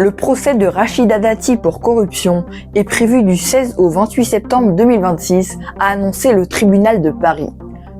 Le procès de Rachida Dati pour corruption est prévu du 16 au 28 septembre 2026, a annoncé le tribunal de Paris.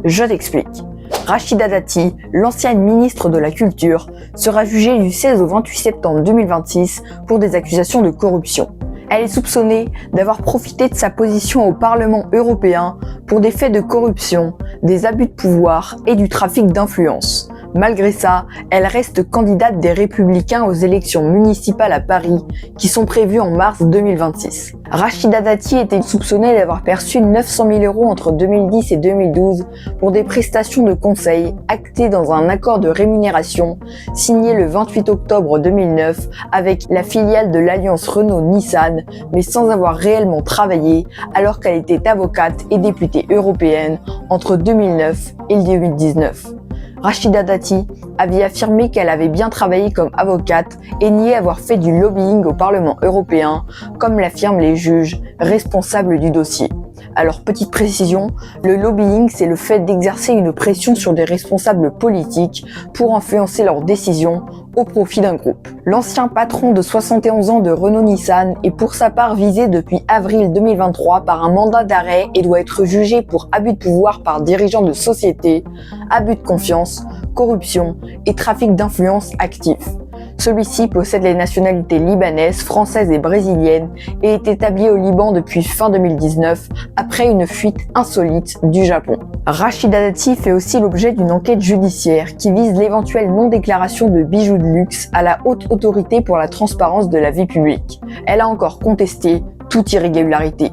Je t'explique. Rachida Dati, l'ancienne ministre de la Culture, sera jugée du 16 au 28 septembre 2026 pour des accusations de corruption. Elle est soupçonnée d'avoir profité de sa position au Parlement européen pour des faits de corruption, des abus de pouvoir et du trafic d'influence. Malgré ça, elle reste candidate des Républicains aux élections municipales à Paris, qui sont prévues en mars 2026. Rachida Dati était soupçonnée d'avoir perçu 900 000 € entre 2010 et 2012 pour des prestations de conseil actées dans un accord de rémunération signé le 28 octobre 2009 avec la filiale de l'alliance Renault-Nissan, mais sans avoir réellement travaillé alors qu'elle était avocate et députée européenne entre 2009 et 2019. Rachida Dati avait affirmé qu'elle avait bien travaillé comme avocate et nié avoir fait du lobbying au Parlement européen, comme l'affirment les juges responsables du dossier. Alors, petite précision, le lobbying, c'est le fait d'exercer une pression sur des responsables politiques pour influencer leurs décisions au profit d'un groupe. L'ancien patron de 71 ans de Renault-Nissan est pour sa part visé depuis avril 2023 par un mandat d'arrêt et doit être jugé pour abus de pouvoir par dirigeants de société, abus de confiance, corruption et trafic d'influence actif. Celui-ci possède les nationalités libanaises, françaises et brésiliennes et est établi au Liban depuis fin 2019 après une fuite insolite du Japon. Rachida Dati fait aussi l'objet d'une enquête judiciaire qui vise l'éventuelle non-déclaration de bijoux de luxe à la Haute Autorité pour la transparence de la vie publique. Elle a encore contesté toute irrégularité.